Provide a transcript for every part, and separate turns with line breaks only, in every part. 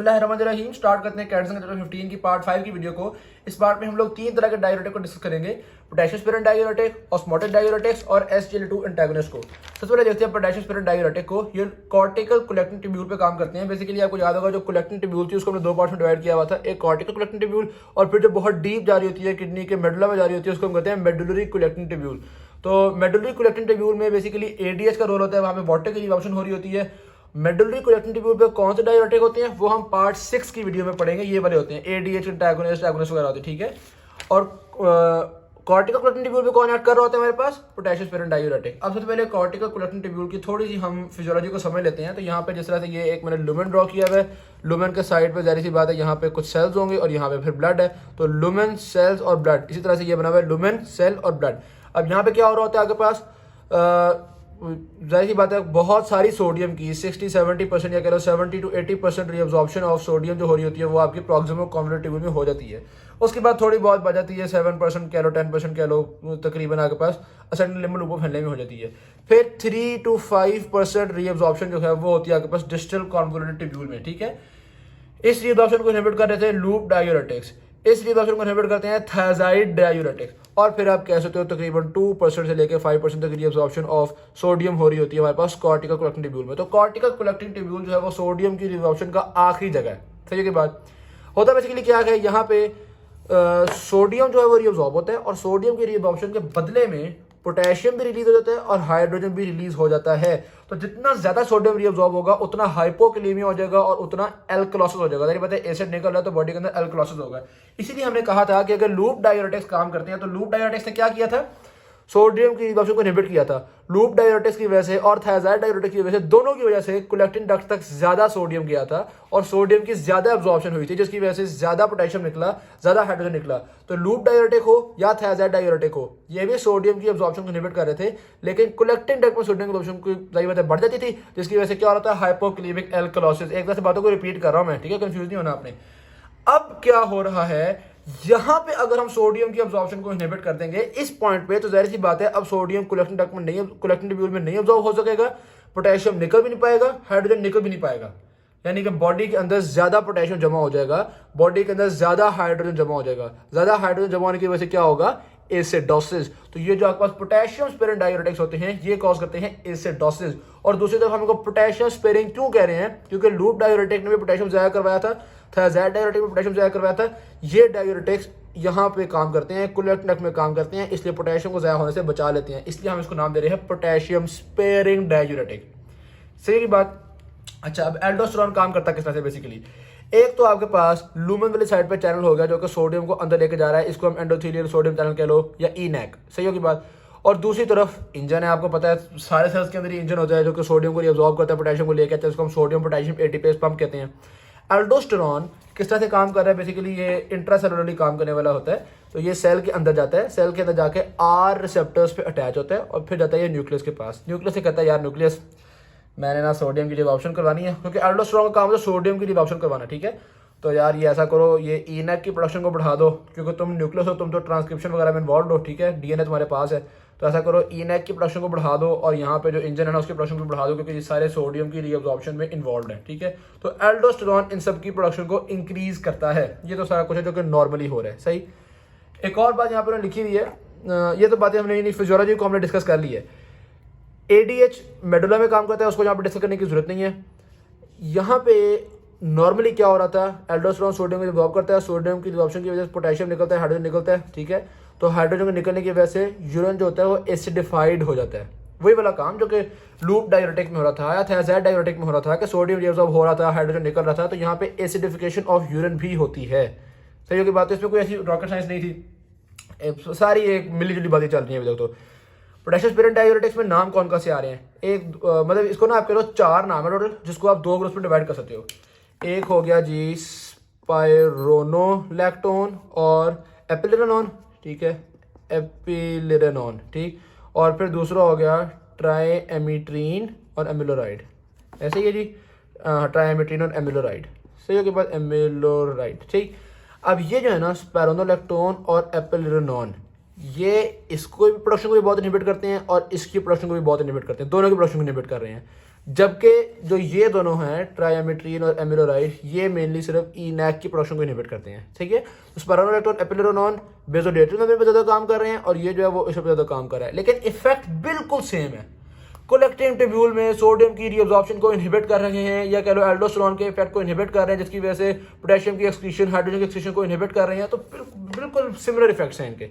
बिस्मिल्लाहिर्रहमानिर्रहीम। स्टार्ट करते हैं कैटसन चैप्टर 15 की पार्ट 5 की वीडियो को। इस पार्ट में हम लोग तीन तरह के डाययूरेटिक को डिस्कस करेंगे, potassium spirit diuretic, osmotic diuretics और SGLT2 एंटागोनिस्ट को। सबसे पहले देखते हैं पोटेशियम स्पिरिट डाययूरेटिक को। ये कॉर्टिकल कलेक्टिंग ट्यूब्यूल पे काम करते हैं। बेसिकली आपको याद होगा जो कलेक्टिंग ट्यूब्यूल थी उसको हमने दो पार्ट्स में डिवाइड किया हुआ था, एक कॉर्टिकल कलेक्टिंग ट्यूब्यूल और फिर जो बहुत डीप जा रही होती है किडनी के मेडुला में जा रही होती है उसको हम कहते हैं मेडुलरी कलेक्टिंग ट्यूब्यूल। तो मेडुलरी कलेक्टिंग ट्यूब्यूल में बेसिकली ADH का रोल होता है, वहां पे वाटर की रिडक्शन हो रही होती है। मेडुलरी कलेक्टिंग ट्यूब्यूल पे कौन से डाययूरेटिक होते हैं वो हम पार्ट 6 की वीडियो में पढ़ेंगे। ये वाले होते हैं ADH एंटागोनिस्ट एगोनिस्ट वगैरह होते हैं, ठीक है। और कॉर्टिकल कलेक्टिंग ट्यूब्यूल पे कौन ऐड कर रहा होता है हमारे पास, पोटेशियम स्पिरिट डाययूरेटिक। अब सबसे पहले कॉर्टिकल कलेक्टिंग ट्यूब्यूल की थोड़ी सी हम फिजियोलॉजी को समझ लेते हैं। तो यहाँ पे जिस तरह से ये एक मैंने लुमेन ड्रॉ किया हुआ है, लुमेन के साइड पे जारी सी बात है यहाँ पे कुछ सेल्स होंगे और यहाँ पे फिर ब्लड है। तो लुमेन, सेल्स और ब्लड, इसी तरह से ये बना हुआ है लुमेन, सेल और ब्लड। अब यहाँ पे क्या हो रहा होता है आपके पास, जाहिर सी बात है बहुत सारी सोडियम की 60-70% या कह लो 70 to 80% रीअब्जॉर्प्शन ऑफ सोडियम जो हो रही होती है वो आपकी प्रॉक्सिमल कॉन्वोल्यूट ट्यूब्यूल में हो जाती है। उसके बाद थोड़ी बहुत बच जाती है 7% कह लो, 10% कह लो, तकरीबन आपके पास असेंडिंग लिम्ब ऊपर फैलने में हो जाती है। फिर 3 to 5% रीअब्जॉर्प्शन जो है वो होती है आपके पास डिस्टल कॉन्वोल्यूट ट्यूब्यूल में, ठीक है। इस रीअब्जॉर्प्शन को इनहिबिट कर रहे थे लूप डाययूरेटिक्स, इस रीअब्जॉर्प्शन को इनहिबिट करते हैं थायजाइड डाययूरेटिक्स। और फिर आप कह सकते हो तकरीबन 2% से लेकर 5% तक रीअब्जॉर्प्शन ऑफ सोडियम हो रही होती है हमारे पास कॉर्टिकल कलेक्टिंग ट्यूब्यूल में। तो कॉर्टिकल कलेक्टिंग ट्यूब्यूल जो है वो सोडियम की रीअब्जॉर्प्शन का आखिरी जगह है। सही के बाद होता बेसिकली क्या है, यहाँ पे सोडियम जो है वो रीअब्जॉर्ब होता है और सोडियम की रीअब्जॉर्प्शन के बदले में पोटेशियम भी रिलीज हो जाता है और हाइड्रोजन भी रिलीज हो जाता है। तो जितना ज्यादा सोडियम रीअब्जॉर्ब होगा उतना हाइपोकैलेमिया हो जाएगा और उतना एल्कलोसिस हो जाएगा। देखिए पता है एसिड निकल रहा है तो बॉडी के अंदर एल्कलोसिस होगा। इसीलिए हमने कहा था कि अगर लूप डाययूरेटिक्स काम करते हैं तो लूप डाययूरेटिक्स ने क्या किया था, सोडियम की रिडक्शन को इनहिबिट किया था। लूप डाययूरेटिक्स की वजह से और थायजाइड डाययूरेटिक्स की वजह से, दोनों की वजह से कलेक्टिंग डक्ट तक ज्यादा सोडियम गया था और सोडियम की ज्यादा एब्जॉर्प्शन हुई थी जिसकी वजह से ज्यादा पोटेशियम निकला, ज्यादा हाइड्रोजन निकला। तो लूप डाययूरेटिक हो या थायजाइड डाययूरेटिक हो, ये भी सोडियम की एब्जॉर्प्शन को इनहिबिट कर रहे थे, लेकिन कलेक्टिंग डक्ट में सोडियम की एब्जॉर्प्शन की जाहिर बात है बढ़ जाती थी जिसकी वजह से क्या हो रहा था, हाइपोकैलेमिक एल्कलोसिस। एक तरह से बातों को रिपीट कर रहा हूं मैं, ठीक है, कंफ्यूज नहीं होना आपने। अब क्या हो रहा है, यहां पे अगर हम सोडियम की एब्जॉर्प्शन को इनहिबिट कर देंगे इस पॉइंट पे, तो जाहिर सी बात है अब सोडियम कलेक्टिंग डक्ट में नहीं, कलेक्टिंग ट्यूब्यूल में नहीं एब्जॉर्ब हो सकेगा, पोटेशियम निकल भी नहीं पाएगा, हाइड्रोजन निकल भी नहीं पाएगा। यानी कि बॉडी के अंदर ज्यादा पोटेशियम जमा हो जाएगा, बॉडी के अंदर ज्यादा हाइड्रोजन जमा हो जाएगा। ज्यादा हाइड्रोजन जमा होने की वजह से क्या होगा, एसिडोसिस। तो ये जो आपके पास पोटेशियम स्पेरिंग डाययूरेटिक्स होते हैं ये कॉज करते हैं एसिडोसिस। और दूसरी तरफ हम इनको पोटेशियम स्पेरिंग क्यों कह रहे हैं, क्योंकि लूप डाययूरेटिक ने भी पोटेशियम जाया करवाया था, थायजाइड डाययूरेटिक में पोटेशियम जाया करवाया था। ये डाययूरेटिक्स यहाँ पे काम करते हैं, कलेक्टिंग डक्ट में काम करते हैं, इसलिए पोटेशियम को जाया होने से बचा लेते हैं, इसलिए हम इसको नाम दे रहे हैं पोटेशियम स्पेरिंग डाययूरेटिक। सही बात। अच्छा, अब एल्डोस्टेरोन काम करता किस तरह से, बेसिकली एक तो आपके पास लूमेन वाली साइड पे चैनल हो गया जो कि सोडियम को अंदर लेके जा रहा है, इसको हम एंडोथेलियल सोडियम चैनल कह लो या ENaC, सही होगी बात। और दूसरी तरफ इंजन है, आपको पता है सारे सेल्स के अंदर ही इंजन होता है जो कि सोडियम को रिअब्सॉर्ब करता है, पोटेशियम को लेके आता है, इसको हम सोडियम पोटेशियम ATPase पंप कहते हैं। एल्डोस्टेरोन किस तरह से काम कर रहा है, बेसिकली ये इंट्रासेलुलरली काम करने वाला होता है। तो ये सेल के अंदर जाता है, सेल के अंदर जाके R रिसेप्टर्स पे अटैच होता है और फिर जाता है ये न्यूक्लियस के पास। न्यूक्लियस से कहता है यार न्यूक्लियस मैंने ना सोडियम की रिडक्शन करवानी है, क्योंकि एल्डोस्टेरोन का काम है सोडियम की रिडक्शन करवाना, ठीक है। तो यार ये ऐसा करो, ये ENaC की प्रोडक्शन को बढ़ा दो, क्योंकि तुम न्यूक्लियस हो, तुम तो ट्रांसक्रिप्शन वगैरह में इन्वॉल्व हो, ठीक है, DNA तुम्हारे पास है। तो ऐसा करो ENaC की प्रोडक्शन को बढ़ा दो और यहाँ पे जो इंजन है ना उसकी प्रोडक्शन को बढ़ा दो, क्योंकि ये सारे सोडियम की रीअब्जॉर्प्शन में इन्वॉल्व है, ठीक है। तो एल्डोस्टेरोन इन सब की प्रोडक्शन को इंक्रीज करता है। ये तो सारा कुछ है जो कि नॉर्मली हो रहा है, सही। एक और बात यहाँ पर लिखी हुई है, ये तो बातें हमने फिजियोलॉजी को हमने डिस्कस कर ली है। ADH मेडुला में काम करता है, उसको यहाँ पे डिस्कस करने की जरूरत नहीं है। यहाँ पे नॉर्मली क्या हो रहा था, एल्डोस्टेरोन सोडियम को एब्जॉर्ब करता है, सोडियम की एब्जॉर्प्शन की वजह से पोटेशियम निकलता है, हाइड्रोजन निकलता है, ठीक है। तो हाइड्रोजन के निकलने की वजह से यूरिन जो होता है वो एसिडिफाइड हो जाता है। वही वाला काम जो कि लूप डाययूरेटिक में हो रहा था या थायजाइड डाययूरेटिक में हो रहा था कि सोडियम रिअब्सॉर्ब हो रहा था, हाइड्रोजन निकल रहा था, तो यहाँ पे एसिडिफिकेशन ऑफ यूरिन भी होती है। सही होगी बात। तो इसमें कोई ऐसी रॉकेट साइंस नहीं थी, सारी एक मिली जुली बातें चल रही हैं अभी तक। तो पोटेशियम स्पिरिट डाययूरेटिक्स में नाम कौन कौन से आ रहे हैं, एक मतलब इसको ना आप कह लो 4 नाम है टोटल, जिसको आप 2 ग्रुप्स में डिवाइड कर सकते हो। एक हो गया जी स्पाइरोनोलैक्टोन और एपिलिरेनोन, ठीक है, एपिलिरेनोन, ठीक। और फिर दूसरा हो गया ट्राइएमिट्रीन और एमिलोराइड, ऐसे ही है जी, ट्राइएमिट्रीन और एमिलोराइड, सही हो के बाद एमिलोराइड, ठीक। अब ये जो है ना स्पाइरोनोलैक्टोन और एपिलिरेनोन, ये इसको भी प्रोडक्शन को भी बहुत इनहिबिट करते हैं और इसकी प्रोडक्शन को भी बहुत इनहिबिट करते हैं, दोनों की प्रोडक्शन को इनहिबिट कर रहे हैं। जबकि जो ये दोनों हैं ट्राइएमिट्रीन और एमिलोराइड, ये मेनली सिर्फ इनैक की प्रोडक्शन को इनहिबिट करते हैं, ठीक है। तो स्पाइरोनोलेक्टोन एपिलेरोनॉन बेजोडेट्रिन में ज़्यादा काम कर रहे हैं और ये जो है वो इस पर ज़्यादा काम कर रहा है, लेकिन इफेक्ट बिल्कुल सेम है। कोलेक्टिव ट्यूब्यूल में सोडियम की रीअब्जॉर्प्शन को इनहिबिट कर रहे हैं, या कह लो एल्डोस्टेरोन के इफेक्ट को इनहिबिट कर रहे हैं, जिसकी वजह से पोटेशियम की एक्सक्रीशन, हाइड्रोजन की एक्सक्रीशन को इनहिबिट कर रहे हैं। तो बिल्कुल सिमिलर इफेक्ट्स हैं इनके।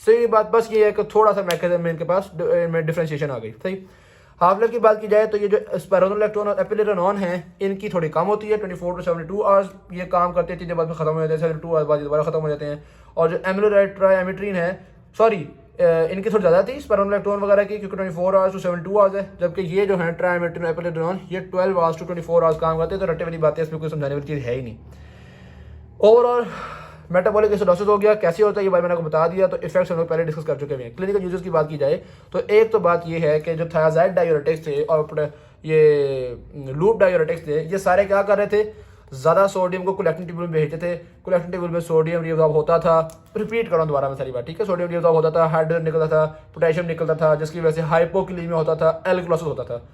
सही बात बस ये है कि थोड़ा सा मैकेनिज्म में इनके पास में डिफरेंशिएशन आ गई। सही। हाफ लाइफ की बात की जाए तो ये जो स्पाइरोनोलेक्टोन और एपिलेरोनॉन है इनकी थोड़ी कम होती है, 24 to 72 आवर्स ये काम करते हैं, चीज़ें बाद में खत्म हो जाते हैं, 72 आवर्स बाद दोबारा खत्म हो जाते हैं। और जो एमिलोराइड ट्राइएमिट्रीन है, सॉरी इनकी थोड़ी ज़्यादा थी स्पाइरोनोलेक्टोन वगैरह की, क्योंकि 24 आवर्स to 72 आवर्स है, जबकि ये जो है ट्राइएमिट्रीन एपिलेरोनॉन ये 12 आवर्स to 24 आवर्स काम करते हैं। तो रट्टे वाली बातें इसमें कोई समझाने वाली चीज़ है ही नहीं। ओवरऑल मेटाबॉलिक एसिडोसिस हो गया, कैसे होता है ये बात मैंने आपको बता दिया। तो इफेक्ट्स हम लोग पहले डिस्कस कर चुके हैं। क्लिनिकल यूजेस की बात की जाए तो एक तो बात ये है कि जो थायाजाइड डायूरेटिक्स थे और ये लूप डायूरेटिक्स थे, ये सारे क्या कर रहे थे, ज़्यादा सोडियम को कोलेक्टिंग ट्यूब्यूल में भेजते थे। कोलेक्टिंग ट्यूब्यूल में सोडियम रीअब्जॉर्ब होता था, रिपीट कर रहा हूँ दोबारा मैं सारी बात, ठीक है। सोडियम रीअब्जॉर्ब होता था, हाइड्रोजन निकलता था, पोटेशियम निकलता था, जिसकी वजह से हाइपोकैलेमिया होता था, एल्कलोसिस होता था।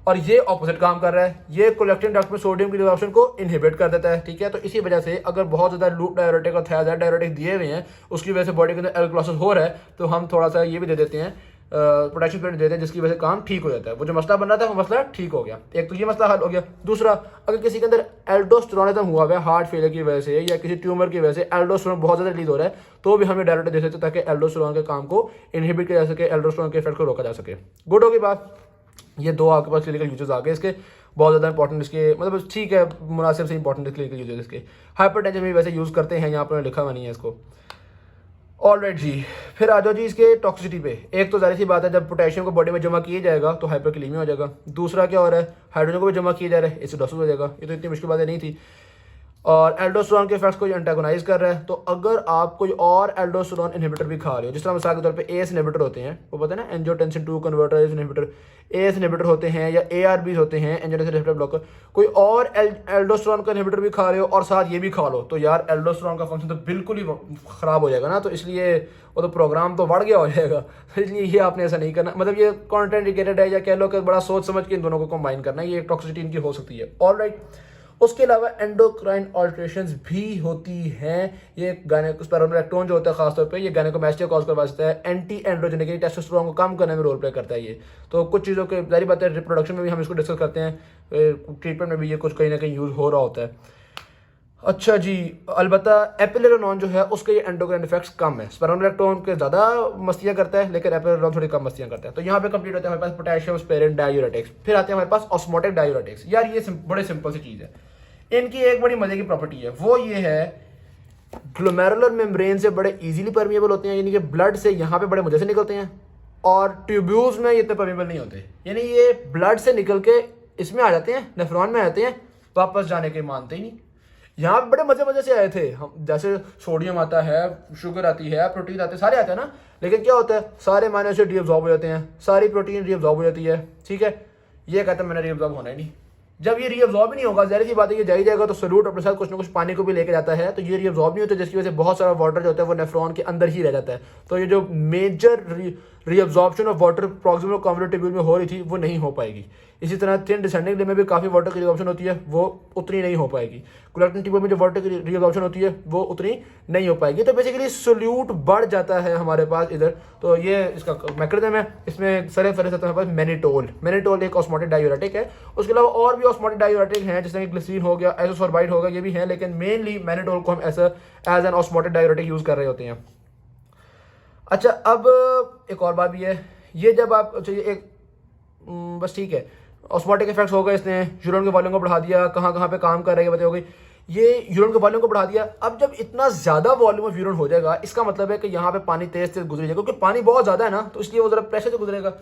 और ये ऑपोजिट काम कर रहा है, ये कोलेक्टिव डक्ट में सोडियम की रिजॉर्प्शन को इनहिबिट कर देता है, ठीक है। तो इसी वजह से अगर बहुत ज़्यादा लूप डायूरेटिक और थायाजाइड डायूरेटिक दिए हुए हैं, उसकी वजह से बॉडी के अंदर एल्कलोसिस हो रहा है, तो हम थोड़ा सा ये भी दे देते हैं, पोटेशियम क्लोराइड देते हैं, जिसकी वजह से काम ठीक हो जाता है। वो जो मसला बन रहा था वो मसला ठीक हो गया। एक तो ये मसला हल हो गया। दूसरा, अगर किसी के अंदर एल्डोस्टेरोनिज्म हुआ है हार्ट फेलियर की वजह से या किसी ट्यूमर की वजह से एल्डोस्टेरोन बहुत ज़्यादा रिलीज हो रहा है, तो भी हमें डायरेक्ट दे सकते हैं, ताकि एल्डोस्टेरोन के काम को इनहिबिट किया जा सके, एल्डोस्टेरोन के इफेक्ट को रोका जा सके। गुड होगी बात। ये दो आपके पास क्लिनिकल यूजेस आ गए इसके, बहुत ज़्यादा इंपॉर्टेंट इसके, मतलब ठीक है मुनासिब से इंपॉर्टेंट क्लिनिकल यूजेस इसके। हाइपरटेंशन में वैसे यूज़ करते हैं, यहाँ पर लिखा हुआ नहीं है इसको। ऑलराइट जी, फिर आ जाओ जी इसके टॉक्सिसिटी पे। एक तो जाहिर सी बात है, जब पोटेशियम को बॉडी में जमा किया जाएगा तो हाइपरकैलेमिया हो जाएगा। दूसरा क्या हो रहा है, हाइड्रोजन को भी जमा किया जा रहा है, एसिडोसिस हो जाएगा। ये तो इतनी मुश्किल बातें नहीं थी। और एल्डोस्टेरोन के इफेक्ट्स को एंटागोनाइज कर रहा है। तो अगर आप कोई और एल्डोस्टेरोन इनहिबिटर भी खा रहे हो, जिस तरह मिसाल के तौर पे एएस इनहिबिटर होते हैं, वो पता है ना, angiotensin 2 converter inhibitor, as inhibitor होते हैं, या एआरबीज होते हैं, एंजियोटेंसिन रिसेप्टर ब्लॉकर। कोई और एल्डोस्टेरोन का इनहिबिटर भी खा रहे हो और साथ ये भी खा लो, तो यार एल्डोस्टेरोन का फंक्शन तो बिल्कुल ही खराब हो जाएगा ना। तो इसलिए वो तो प्रोग्राम तो बढ़ गया हो जाएगा। तो इसलिए ये आपने ऐसा नहीं करना, मतलब ये कॉन्ट्राइंडिकेटेड है, या कह लो कि बड़ा सोच समझ के इन दोनों को कंबाइन करना है, ये टॉक्सिसिटी इनकी हो सकती है। ऑलराइट, उसके अलावा एंडोक्राइन ऑल्ट्रेशंस भी होती हैं। ये स्पाइरोनोलेक्टोन जो होता है खासतौर पे, ये गायनेकोमैस्टिया कॉज करवा सकता है। एंटी एंड्रोजेनिक टेस्टोस्टेरोन को कम करने में रोल प्ले करता है ये। तो कुछ चीज़ों के जारी बात है, रिप्रोडक्शन में भी हम इसको डिस्कस करते हैं, ट्रीटमेंट में भी ये कुछ कहीं ना कहीं यूज़ हो रहा होता है। अच्छा जी, अलबत्ता एपिलेरोनॉन जो है उसके ये एंडोक्राइन इफेक्ट्स कम है। स्पाइरोनोलेक्टोन के ज़्यादा मस्तियाँ करता है, लेकिन एपिलेरोनॉन थोड़ी कम मस्तियाँ करता है। तो यहाँ पे कंप्लीट होता है हमारे पास पोटेशियम स्पेरेंट डायूरेटिक्स। फिर आते हैं हमारे पास ऑस्मोटिक डायूरेटिक्स। यार ये बड़े सिंपल सी चीज़ है। इनकी एक बड़ी मजे की प्रॉपर्टी है, वो ये है ग्लोमेरुलर मेम्ब्रेन से बड़े इजीली परमिएबल होते हैं, यानी कि ब्लड से यहाँ पे बड़े मजे से निकलते हैं, और ट्यूब्यूल्स में इतने परमिएबल नहीं होते। यानी ये ब्लड से निकल के इसमें आ जाते हैं, नेफ्रॉन में आते हैं, वापस जाने के मानते ही नहीं। यहाँ पे बड़े मजे मजे से आए थे हम, जैसे सोडियम आता है, शुगर आती है, प्रोटीन आते हैं, सारे आते हैं ना। लेकिन क्या होता है, सारे माइनस से रीअब्जॉर्ब हो जाते हैं, सारी प्रोटीन रीअब्जॉर्ब हो जाती है, ठीक है। ये कहते हैं मैंने रीअब्जॉर्ब होना ही नहीं। जब ये रीअब्जॉर्ब नहीं होगा, जाहिर सी बात है ये जाएगा तो सल्यूट अपने साथ कुछ ना कुछ पानी को भी लेके जाता है, तो ये रीअब्जॉर्ब नहीं होता, जिसकी वजह से बहुत सारा वाटर जो होता है वो नेफ्रॉन के अंदर ही रह जाता है। तो ये जो major reabsorption of water proximal convoluted tubule में हो रही थी वो नहीं हो पाएगी। इसी तरह थिन डिसेंडिंग लिम्ब में भी काफ़ी वाटर की रीअब्जॉर्प्शन होती है, वो उतनी नहीं हो पाएगी। कोलेक्टिव ट्यूब्यूल में जो वाटर की रीअब्जॉर्प्शन होती है वो उतनी नहीं हो पाएगी। तो बेसिकली सोल्यूट बढ़ जाता है हमारे पास इधर। तो ये इसका मैकेनिज्म है। इसमें सरे फरे हमारे पास मैनिटोल एक ऑस्मोटिक डायूरेटिक है। उसके अलावा और भी ऑस्मोटिक डायूरेटिक हैं, जैसे कि ग्लिसरीन हो गया, एजोसोर्बाइड हो गया, ये भी है, लेकिन मेनली मैनिटोल को हम as an osmotic diuretic use कर रहे होते हैं। अच्छा, अब एक और बात भी है, ये जब आप एक बस ठीक है, ऑस्मोटिक इफेक्ट्स हो गए, इसने यूरिन के वॉल्यूम को बढ़ा दिया, कहाँ कहाँ पे काम कर रही है बताई हो गई, ये यूरिन के वॉल्यूम को बढ़ा दिया। अब जब इतना ज़्यादा वॉल्यूम ऑफ यूरिन हो जाएगा, इसका मतलब है कि यहाँ पे पानी तेज तेज गुजरेगा, क्योंकि पानी बहुत ज़्यादा है ना, तो इसलिए वो ज़रा प्रेशर से गुजरेगा।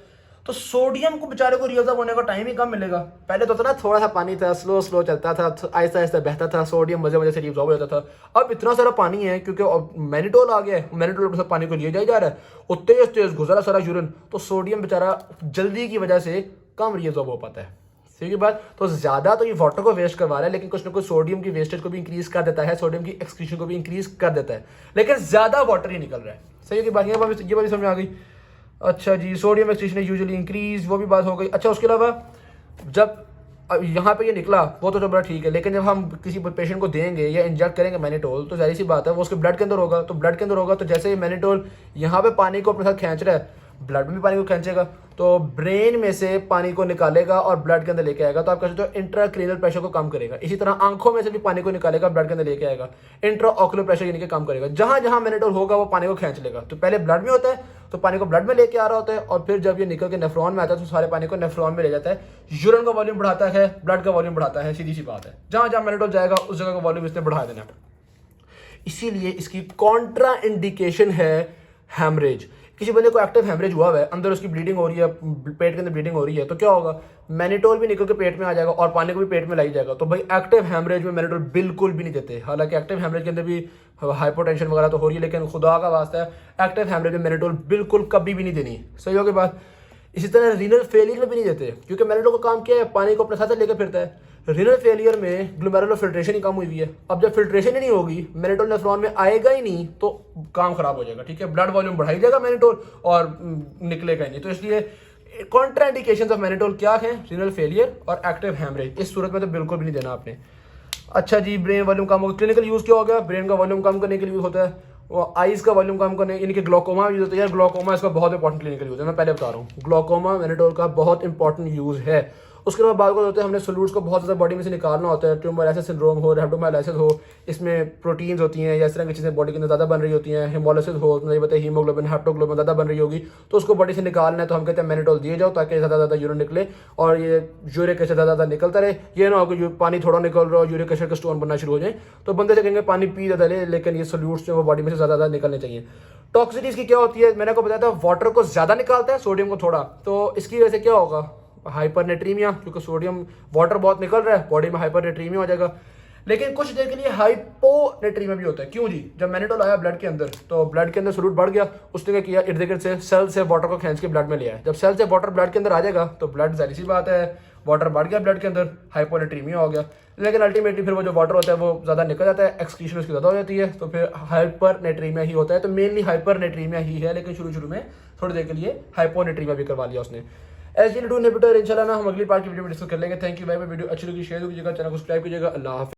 तो सोडियम को बेचारे को रिअब्जॉर्ब होने का टाइम ही कम मिलेगा। पहले तो था ना, थोड़ा सा पानी था, स्लो स्लो चलता था, आहिस्ता आहिस्ता बहता था, सोडियम मजे मजे से रिअब्जॉर्ब हो जाता था। अब इतना सारा पानी है, क्योंकि मैनिटोल आ गया है, मैनिटोल से पानी को लिया जा रहा है, वो तेज तेज गुजरा सारा यूरिन, तो सोडियम बेचारा जल्दी की वजह से कम रिअब्जॉर्ब हो पाता है। सही बात। तो ज़्यादा तो ये वाटर को वेस्ट करवा रहा है, लेकिन कुछ ना कुछ सोडियम की वेस्टेज को भी इंक्रीज कर देता है, सोडियम की एक्सक्रीशन को भी इंक्रीज कर देता है, लेकिन ज़्यादा वाटर ही निकल रहा है। सही की बात, ये बात समझ में आ गई। अच्छा जी, सोडियम एक्सक्रीशन यूजुअली इंक्रीज, वो भी बात हो गई। अच्छा, उसके अलावा जब अब यहाँ पे ये निकला वो तो बड़ा ठीक है, लेकिन जब हम किसी पेशेंट को देंगे या इंजेक्ट करेंगे मैनिटोल तो जाहिर सी बात है वो उसके ब्लड के अंदर होगा, तो ब्लड के अंदर होगा तो जैसे ये मैनिटोल यहाँ पे पानी को अपने साथ खींच रहा है, ब्लड में भी पानी को खींचेगा, तो ब्रेन में से पानी को निकालेगा और ब्लड के अंदर लेके आएगा, तो आप कह सकते हो इंट्राक्रेनियल प्रेशर को कम करेगा। इसी तरह आंखों में से भी पानी को निकालेगा, ब्लड के अंदर लेके आएगा, इंट्रा ऑक्यूलर प्रेशर यानी कि कम करेगा। जहां जहां मैनिटोल होगा वो पानी को खींच लेगा। तो पहले ब्लड में होता है तो पानी को ब्लड में लेके आ रहा होता है, और फिर जब ये निकल के नेफ्रॉन में आता है तो सारे पानी को नेफ्रॉन में ले जाता है। यूरिन का वॉल्यूम बढ़ाता है, ब्लड का वॉल्यूम बढ़ाता है, सीधी सी बात है। जहां जहां मैनिटोल जाएगा उस जगह का वॉल्यूम इसने बढ़ा देना। इसीलिए इसकी कॉन्ट्रा इंडिकेशन है हैमरेज। किसी बंदे को एक्टिव हैमरेज हुआ है, अंदर उसकी ब्लीडिंग हो रही है, पेट के अंदर ब्लीडिंग हो रही है, तो क्या होगा, मैनिटोल भी निकल के पेट में आ जाएगा और पानी को भी पेट में लाई जाएगा। तो भाई एक्टिव हैमरेज में मैनिटोल बिल्कुल भी नहीं देते। हालांकि एक्टिव हैमरेज के अंदर भी हाइपोटेंशन वगैरह तो हो रही है, लेकिन खुदा का वास्ता है एक्टिव हैमरेज में मैनिटोल बिल्कुल कभी भी नहीं देनी। सही हो गई बात। इसी तरह रीनल फेलियर में भी नहीं देते, क्योंकि मैनिटोल का काम क्या है, पानी को अपने साथ लेकर फिरता है। रीनल फेलियर में ग्लोमेरुलर फिल्ट्रेशन ही कम हुई है। अब जब फिल्ट्रेशन ही नहीं होगी, मैनिटोल नेफ्रॉन में आएगा ही नहीं, तो काम खराब हो जाएगा। ठीक है, ब्लड वॉल्यूम बढ़ाई जाएगा मैनिटोल और निकलेगा ही नहीं। तो इसलिए कॉन्ट्राइंडिकेशंस ऑफ मैनिटोल क्या है, रीनल फेलियर और एक्टिव हैमरेज। इस सूरत में तो बिल्कुल भी नहीं देना आपने। अच्छा जी, ब्रेन वॉल्यूम कम होगा, क्लिनिकल यूज क्या हो गया, ब्रेन का वॉल्यूम कम करने के लिए यूज होता है। वो आइज का वॉल्यूम कम करने, यानी कि ग्लोकोमा यूज होता है। यार ग्लोकोमा इसका बहुत इंपॉर्टेंट क्लिनिकल यूज है, मैं पहले बता रहा हूँ। ग्लोकोमा मैनिटोल का बहुत इंपॉर्टेंट यूज है। उसके बाद बात होते हैं, हमने सोल्यूट्स को बहुत ज़्यादा बॉडी में से निकालना होता है। ट्यूमोलाइसिस सिंड्रोम हो, रेप्टोमाइलाइसिस हो, इसमें प्रोटीन्स होती हैं या इस तरह की चीज़ें बॉडी के अंदर ज़्यादा बन रही होती हैं। हेमोलाइसिस हो, नहीं पता हीमोग्लोबिन हेप्टोग्लोबिन ज़्यादा बन रही होगी, तो उसको बॉडी से निकालना है। तो हम कहते हैं मैनिटोल दिए जाओ ताकि ज़्यादा यूरिन निकले और ये यूरिक एसिड ज़्यादा निकलता रहे। ये ना हो कि पानी थोड़ा निकल रहा हो, यूरिक एसिड का स्टोन बनना शुरू हो जाए, तो बंदे से कहेंगे पानी पी ज़्यादा ले, लेकिन ये सोल्यूट्स जो वो बॉडी में से ज़्यादा निकलने चाहिए। टॉक्सिसिटी इसकी क्या होती है, मैंने आपको बताया था, वाटर को ज़्यादा निकालता है, सोडियम को थोड़ा। तो इसकी वजह से क्या होगा, हाइपरनेट्रीमिया, क्योंकि सोडियम वाटर बहुत निकल रहा है, बॉडी में हाइपरनेट्रीमिया हो जाएगा। लेकिन कुछ देर के लिए हाइपोनेट्रीमिया भी होता है। क्यों जी, जब मैनिटोल आया ब्लड के अंदर, तो ब्लड के अंदर सोल्यूट बढ़ गया, उसने क्या किया, इर्द गिर्द से सेल से वाटर को खींच के ब्लड में ले आया। जब सेल से वाटर ब्लड के अंदर आ जाएगा तो ब्लड, जाहिर सी बात है, वाटर बढ़ गया ब्लड के अंदर, हाइपोनेट्रीमिया हो गया। लेकिन अल्टीमेटली फिर वो जो वाटर होता है वो ज़्यादा निकल जाता है, एक्सक्रीशन उसकी ज़्यादा हो जाती है, तो फिर हाइपरनेट्रीमिया ही होता है। तो मेनली हाइपरनेट्रीमिया ही है, लेकिन शुरू में थोड़ी देर के लिए हाइपोनेट्रीमिया भी करवा लिया उसने। SGLT2 इनहिबिटर इंशाल्लाह ना हम अगली पार्ट की वीडियो में डिस्कस कर लेंगे। थैंक यू भाई, वीडियो अच्छी लगी शेयर कीजिएगा, चैनल को सब्सक्राइब कीजिएगा। अल्लाह हाफिज़।